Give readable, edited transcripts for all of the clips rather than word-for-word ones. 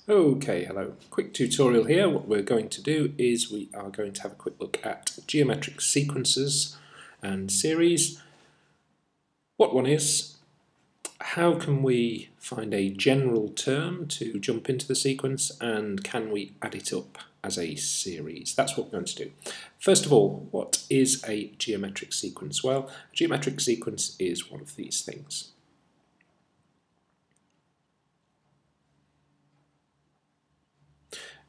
Okay, hello. Quick tutorial here. What we're going to do is we are going to have a quick look at geometric sequences and series. What one is, how can we find a general term to jump into the sequence, and can we add it up as a series? That's what we're going to do. First of all, what is a geometric sequence? Well, a geometric sequence is one of these things.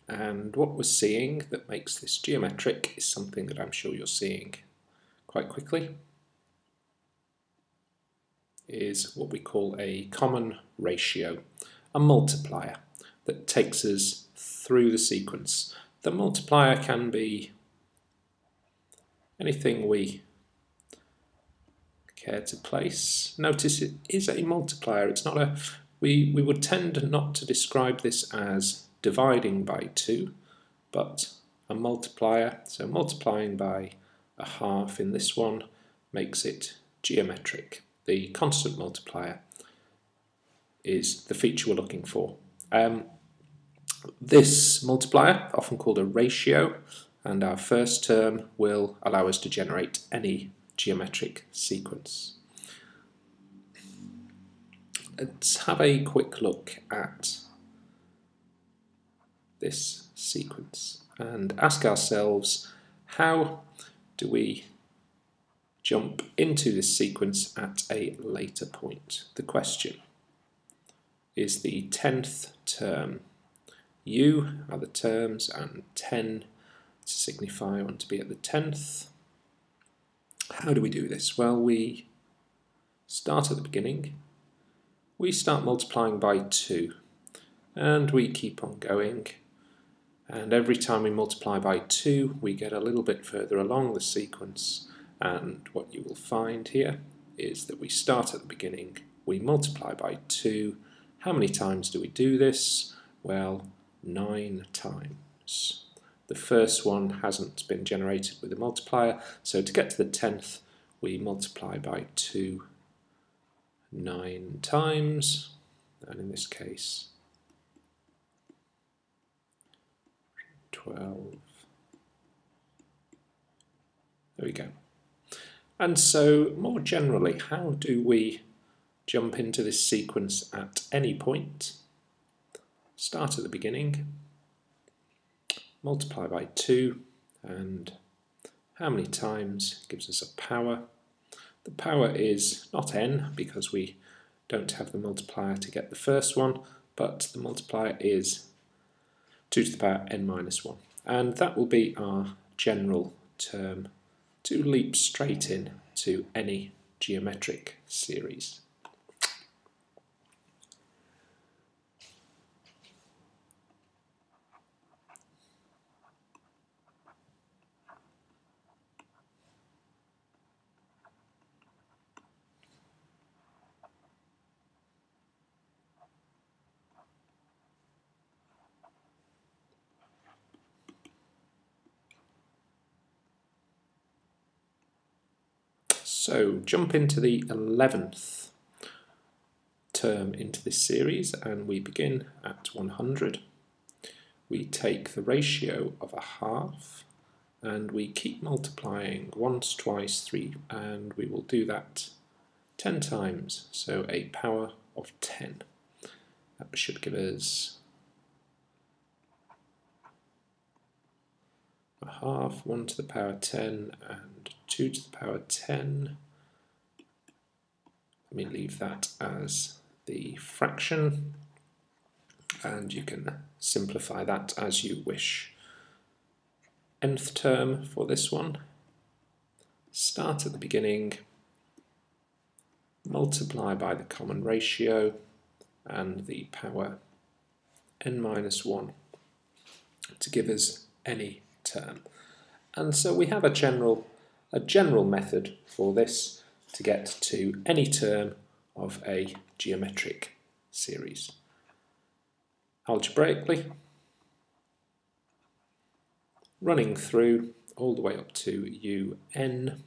And what we're seeing that makes this geometric is something that I'm sure you're seeing quite quickly, is what we call a common ratio, a multiplier that takes us through the sequence. The multiplier can be anything we care to place. Notice it is a multiplier. It's not a. We would tend not to describe this as dividing by 2, but a multiplier. So multiplying by a half in this one makes it geometric. The constant multiplier is the feature we're looking for. This multiplier, often called a ratio, and our first term will allow us to generate any geometric sequence. Let's have a quick look at this sequence and ask ourselves, how do we jump into this sequence at a later point? The question is the 10th term. U are the terms and 10 to signify I want to be at the 10th. How do we do this? Well, we start at the beginning. We start multiplying by 2 and we keep on going, and every time we multiply by 2 we get a little bit further along the sequence, and what you will find here is that we start at the beginning, we multiply by 2. How many times do we do this? Well, 9 times. The first one hasn't been generated with a multiplier, so to get to the 10th we multiply by 2 9 times, and in this case 12. There we go. And so more generally, how do we jump into this sequence at any point? Start at the beginning, multiply by 2, and how many times gives us a power. The power is not n because we don't have the multiplier to get the first one, but the multiplier is 2 to the power n minus 1. And that will be our general term to leap straight in to any geometric series. So jump into the 11th term into this series, and we begin at 100. We take the ratio of a half and we keep multiplying once, twice, 3, and we will do that 10 times, so a power of 10. That should give us a half, 1 to the power 10 and 2 to the power 10. Let me leave that as the fraction, and you can simplify that as you wish. Nth term for this one, start at the beginning, multiply by the common ratio and the power n minus 1 to give us any term. And so we have a general method for this to get to any term of a geometric series. Algebraically, running through all the way up to un,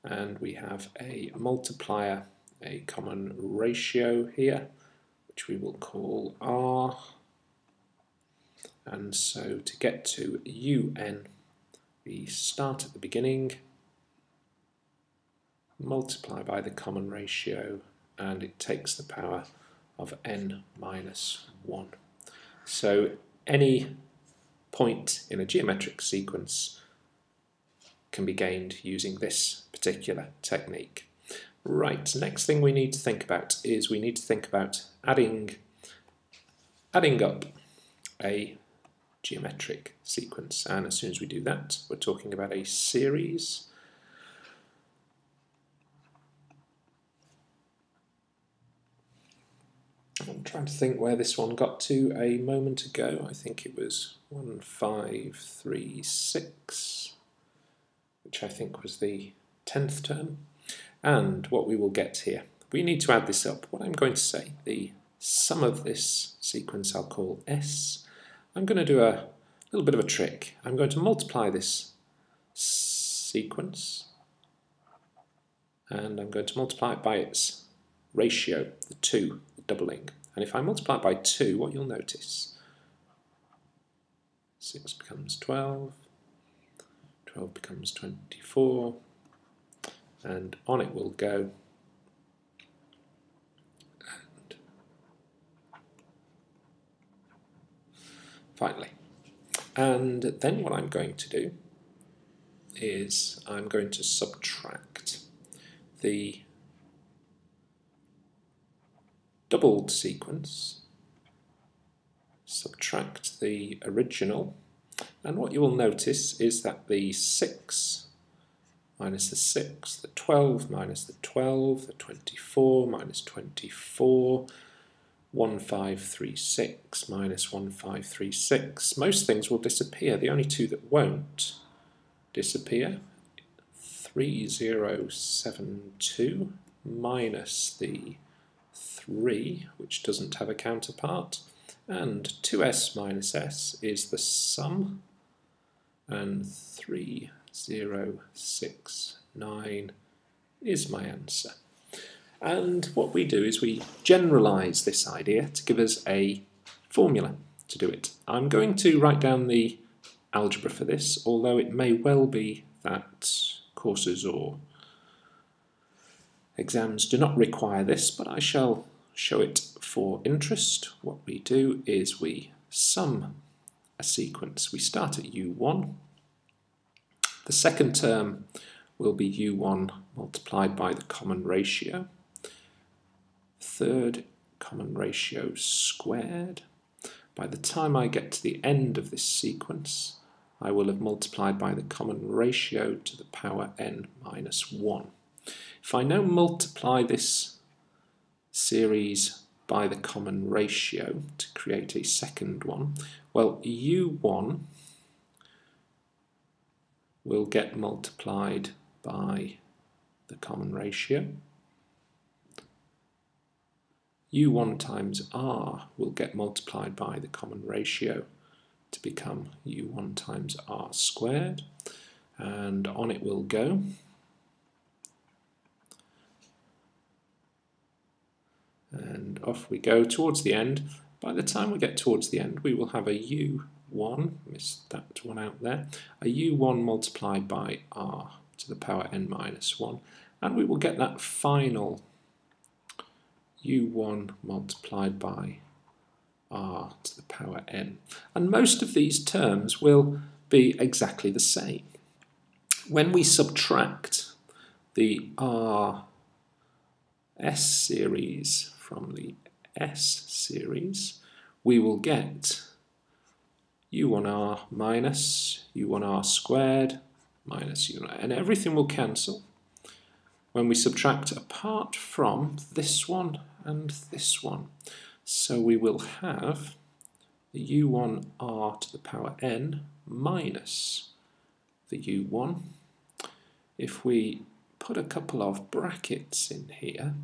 and we have a multiplier, a common ratio here, which we will call R. And so to get to un, we start at the beginning, multiply by the common ratio, and it takes the power of n minus 1. So any point in a geometric sequence can be gained using this particular technique. Right, next thing we need to think about is we need to think about adding up a geometric sequence, and as soon as we do that, we're talking about a series. I'm trying to think where this one got to a moment ago. I think it was 1, 5, 3, 6, which I think was the 10th term. And what we will get here, we need to add this up. What I'm going to say, the sum of this sequence I'll call S. I'm going to do a little bit of a trick. I'm going to multiply this sequence, and I'm going to multiply it by its ratio, the 2, the doubling. And if I multiply it by 2, what you'll notice, 6 becomes 12, 12 becomes 24, and on it will go. And finally. And then what I'm going to do is I'm going to subtract the doubled sequence, subtract the original, and what you will notice is that the 6 minus the 6, the 12 minus the 12, the 24 minus 24, 1536 minus 1536, most things will disappear. The only two that won't disappear, 3072 minus the 3, which doesn't have a counterpart, and 2s minus s is the sum, and 3069 is my answer. And what we do is we generalize this idea to give us a formula to do it. I'm going to write down the algebra for this, although it may well be that courses or exams do not require this, but I shall show it for interest. What we do is we sum a sequence. We start at u1. The second term will be u1 multiplied by the common ratio. Third common ratio squared. By the time I get to the end of this sequence, I will have multiplied by the common ratio to the power n minus 1. If I now multiply this series by the common ratio to create a second one, well, u1 will get multiplied by the common ratio. u1 times r will get multiplied by the common ratio to become u1 times r squared, and on it will go. And off we go towards the end. By the time we get towards the end, we will have a u1, missed that one out there, a u1 multiplied by r to the power n minus 1, and we will get that final u1 multiplied by r to the power n. And most of these terms will be exactly the same. When we subtract the rs series from the s series, we will get u1r minus u1r squared minus u1r, and everything will cancel when we subtract apart from this one and this one. So we will have the u1r to the power n minus the u1. If we put a couple of brackets in here,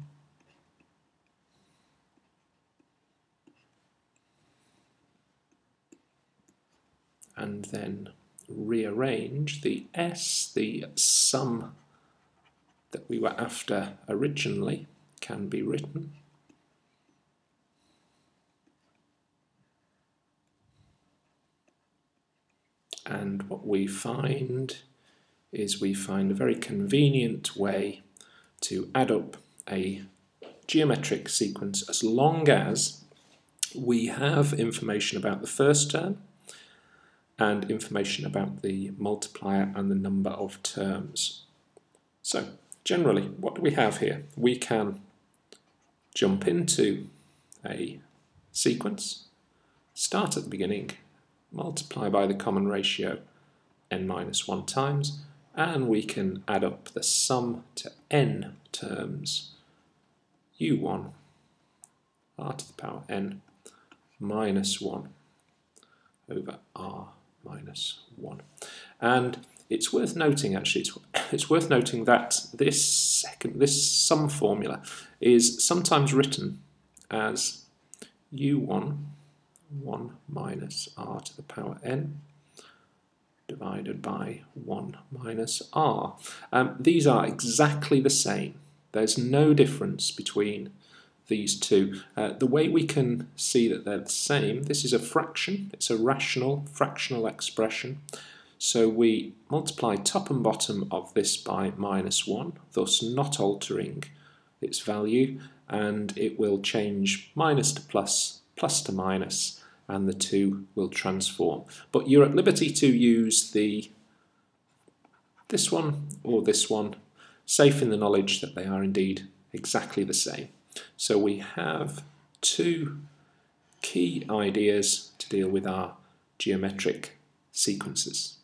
and then rearrange the s, the sum that we were after originally, can be written And what we find is we find a very convenient way to add up a geometric sequence as long as we have information about the first term and information about the multiplier and the number of terms. So generally, what do we have here? We can jump into a sequence, start at the beginning, multiply by the common ratio n minus 1 times, and we can add up the sum to n terms u1 r to the power n minus 1 over r minus 1. And it's worth noting, actually, it's worth noting that this sum formula is sometimes written as u1 1 minus r to the power n divided by 1 minus r. These are exactly the same. There's no difference between these two. The way we can see that they're the same, this is a fraction, it's a rational fractional expression. So we multiply top and bottom of this by minus 1, thus not altering its value, and it will change minus to plus, plus to minus, and the two will transform. But you're at liberty to use this one or this one, safe in the knowledge that they are indeed exactly the same. So we have two key ideas to deal with our geometric sequences.